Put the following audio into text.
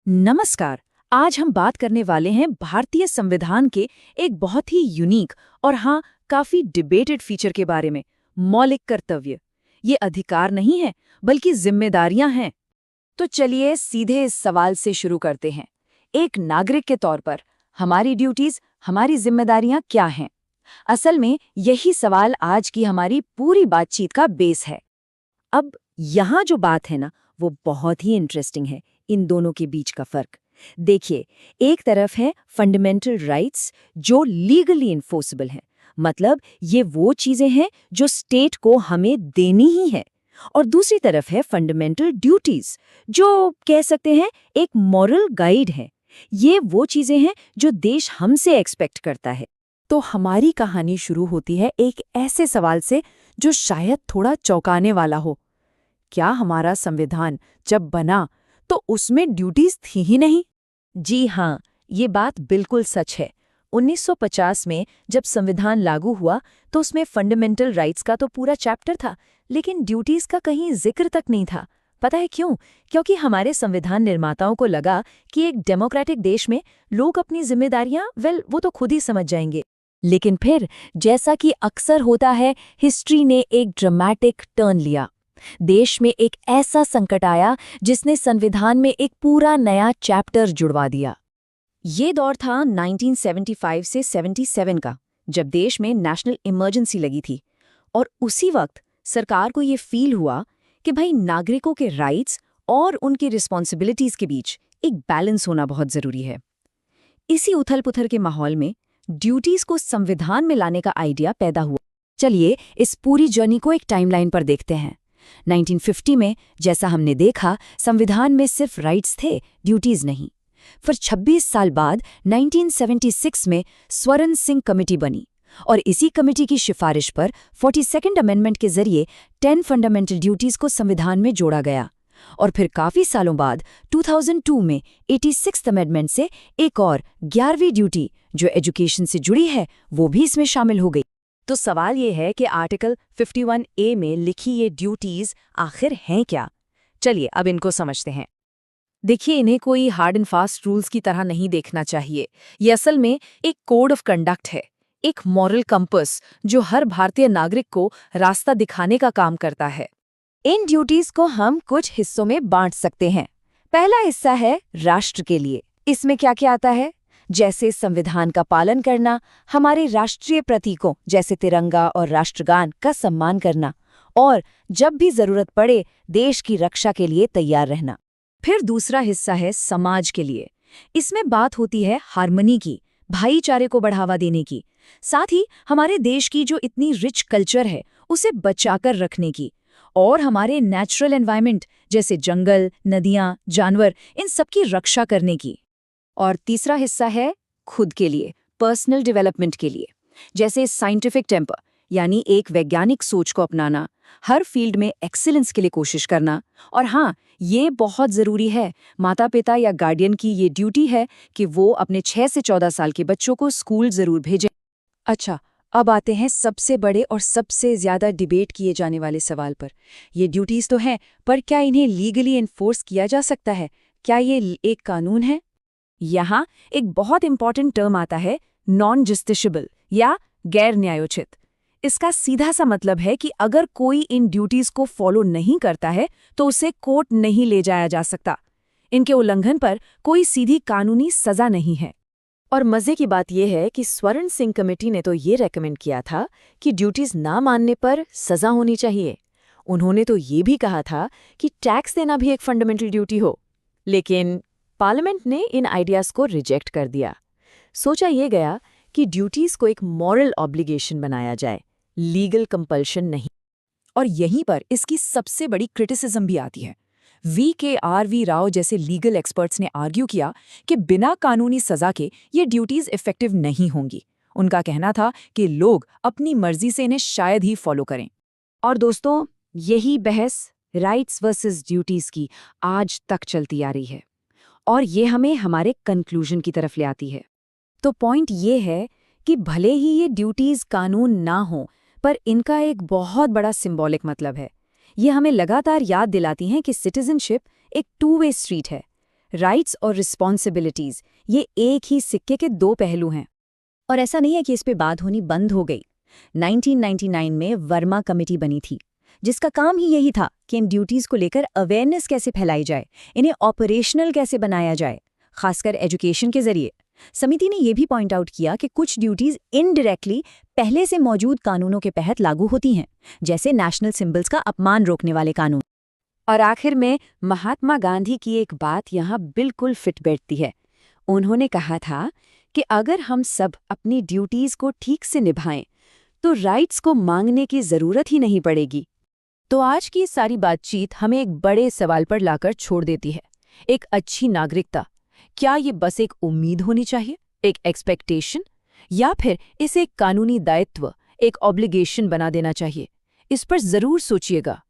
नमस्कार। आज हम बात करने वाले हैं भारतीय संविधान के एक बहुत ही यूनिक और हाँ काफी डिबेटेड फीचर के बारे में, मौलिक कर्तव्य। ये अधिकार नहीं है बल्कि जिम्मेदारियां हैं। तो चलिए सीधे इस सवाल से शुरू करते हैं। एक नागरिक के तौर पर हमारी ड्यूटीज, हमारी जिम्मेदारियां क्या हैं? असल में यही सवाल आज की हमारी पूरी बातचीत का बेस है। अब यहाँ जो बात है ना, वो बहुत ही इंटरेस्टिंग है। इन दोनों के बीच का फर्क देखिए, एक तरफ है फंडामेंटल राइट्स जो लीगली इन्फोर्सेबल हैं, मतलब ये वो चीजें हैं जो स्टेट को हमें देनी ही है। और दूसरी तरफ है फंडामेंटल ड्यूटीज, जो कह सकते हैं एक मॉरल गाइड है। ये वो चीजें हैं जो देश हमसे एक्सपेक्ट करता है। तो हमारी कहानी शुरू होती है एक ऐसे सवाल से जो शायद थोड़ा चौंकाने वाला हो। क्या हमारा संविधान जब बना तो उसमें ड्यूटीज थी ही नहीं? जी हाँ, ये बात बिल्कुल सच है। 1950 में जब संविधान लागू हुआ तो उसमें फंडामेंटल राइट्स का तो पूरा चैप्टर था, लेकिन ड्यूटीज का कहीं जिक्र तक नहीं था। पता है क्यों? क्योंकि हमारे संविधान निर्माताओं को लगा कि एक डेमोक्रेटिक देश में लोग अपनी जिम्मेदारियां वो तो खुद ही समझ जाएंगे। लेकिन फिर, जैसा कि अक्सर होता है, हिस्ट्री ने एक ड्रामेटिक टर्न लिया। देश में एक ऐसा संकट आया जिसने संविधान में एक पूरा नया चैप्टर जुड़वा दिया। ये दौर था 1975 से 77 का, जब देश में नेशनल इमरजेंसी लगी थी। और उसी वक्त सरकार को ये फील हुआ कि भाई नागरिकों के राइट्स और उनकी रिस्पॉन्सिबिलिटीज के बीच एक बैलेंस होना बहुत जरूरी है। इसी उथल-पुथल के माहौल में ड्यूटीज को संविधान में लाने का आइडिया पैदा हुआ। चलिए इस पूरी जर्नी को एक टाइमलाइन पर देखते हैं। 1950 में जैसा हमने देखा, संविधान में सिर्फ राइट्स थे, ड्यूटीज नहीं। फिर 26 साल बाद 1976 में स्वर्ण सिंह कमेटी बनी और इसी कमेटी की सिफारिश पर 42nd अमेंडमेंट के जरिए 10 फंडामेंटल ड्यूटीज को संविधान में जोड़ा गया। और फिर काफी सालों बाद 2002 में 86th अमेंडमेंट से एक और 11वीं ड्यूटी जो एजुकेशन से जुड़ी है, वो भी इसमें शामिल हो गई। तो सवाल ये है कि आर्टिकल 51A में लिखी ये ड्यूटीज आखिर हैं क्या? चलिए अब इनको समझते हैं। देखिए, इन्हें कोई हार्ड एंड फास्ट रूल्स की तरह नहीं देखना चाहिए। ये असल में एक कोड ऑफ कंडक्ट है, एक मॉरल कंपस जो हर भारतीय नागरिक को रास्ता दिखाने का काम करता है। इन ड्यूटीज को हम कुछ हिस्सों में बांट सकते हैं। पहला हिस्सा है राष्ट्र के लिए। इसमें क्या क्या आता है? जैसे संविधान का पालन करना, हमारे राष्ट्रीय प्रतीकों जैसे तिरंगा और राष्ट्रगान का सम्मान करना, और जब भी जरूरत पड़े देश की रक्षा के लिए तैयार रहना। फिर दूसरा हिस्सा है समाज के लिए। इसमें बात होती है हार्मनी की, भाईचारे को बढ़ावा देने की, साथ ही हमारे देश की जो इतनी रिच कल्चर है उसे बचाकर रखने की, और हमारे नेचुरल एनवायरनमेंट जैसे जंगल, नदियां, जानवर, इन सब की रक्षा करने की। और तीसरा हिस्सा है खुद के लिए, पर्सनल डेवलपमेंट के लिए, जैसे साइंटिफिक टेम्पर यानी एक वैज्ञानिक सोच को अपनाना, हर फील्ड में एक्सीलेंस के लिए कोशिश करना। और हाँ, ये बहुत ज़रूरी है, माता पिता या गार्डियन की ये ड्यूटी है कि वो अपने 6 से 14 साल के बच्चों को स्कूल ज़रूर भेजें। अच्छा, अब आते हैं सबसे बड़े और सबसे ज़्यादा डिबेट किए जाने वाले सवाल पर। ये ड्यूटीज़ तो हैं, पर क्या इन्हें लीगली एनफोर्स किया जा सकता है? क्या ये एक कानून है? यहाँ एक बहुत इंपॉर्टेंट टर्म आता है, नॉन जस्टिसेबल या गैर न्यायोचित। इसका सीधा सा मतलब है कि अगर कोई इन ड्यूटीज को फॉलो नहीं करता है तो उसे कोर्ट नहीं ले जाया जा सकता। इनके उल्लंघन पर कोई सीधी कानूनी सजा नहीं है। और मजे की बात यह है कि स्वर्ण सिंह कमेटी ने तो ये रेकमेंड किया था कि ड्यूटीज ना मानने पर सजा होनी चाहिए। उन्होंने तो ये भी कहा था कि टैक्स देना भी एक फंडामेंटल ड्यूटी हो। लेकिन पार्लियामेंट ने इन आइडियाज को रिजेक्ट कर दिया। सोचा ये गया कि ड्यूटीज को एक मॉरल ऑब्लिगेशन बनाया जाए, लीगल कंपल्शन नहीं। और यहीं पर इसकी सबसे बड़ी क्रिटिसिज्म भी आती है। VKRV राव जैसे लीगल एक्सपर्ट्स ने आर्ग्यू किया कि बिना कानूनी सजा के ये ड्यूटीज इफेक्टिव नहीं होंगी। उनका कहना था कि लोग अपनी मर्जी से इन्हें शायद ही फॉलो करें। और दोस्तों, यही बहस राइट्स वर्सेस ड्यूटीज की आज तक चलती आ रही है, और ये हमें हमारे कंक्लूजन की तरफ ले आती है। तो पॉइंट ये है कि भले ही ये ड्यूटीज कानून ना हो, पर इनका एक बहुत बड़ा सिंबॉलिक मतलब है। ये हमें लगातार याद दिलाती हैं कि सिटीजनशिप एक टू वे स्ट्रीट है। राइट्स और रिस्पॉन्सिबिलिटीज ये एक ही सिक्के के दो पहलू हैं। और ऐसा नहीं है कि इस पे बात होनी बंद हो गई। 1999 में वर्मा कमेटी बनी थी, जिसका काम ही यही था कि इन ड्यूटीज़ को लेकर अवेयरनेस कैसे फैलाई जाए, इन्हें ऑपरेशनल कैसे बनाया जाए, खासकर एजुकेशन के जरिए। समिति ने यह भी पॉइंट आउट किया कि कुछ ड्यूटीज़ इनडायरेक्टली पहले से मौजूद कानूनों के तहत लागू होती हैं, जैसे नेशनल सिंबल्स का अपमान रोकने वाले कानून। और आखिर में महात्मा गांधी की एक बात यहाँ बिल्कुल फिट बैठती है। उन्होंने कहा था कि अगर हम सब अपनी ड्यूटीज़ को ठीक से निभाएं तो राइट्स को मांगने की ज़रूरत ही नहीं पड़ेगी। तो आज की सारी बातचीत हमें एक बड़े सवाल पर लाकर छोड़ देती है। एक अच्छी नागरिकता, क्या ये बस एक उम्मीद होनी चाहिए, एक एक्सपेक्टेशन, या फिर इसे एक कानूनी दायित्व, एक ऑब्लिगेशन बना देना चाहिए? इस पर ज़रूर सोचिएगा।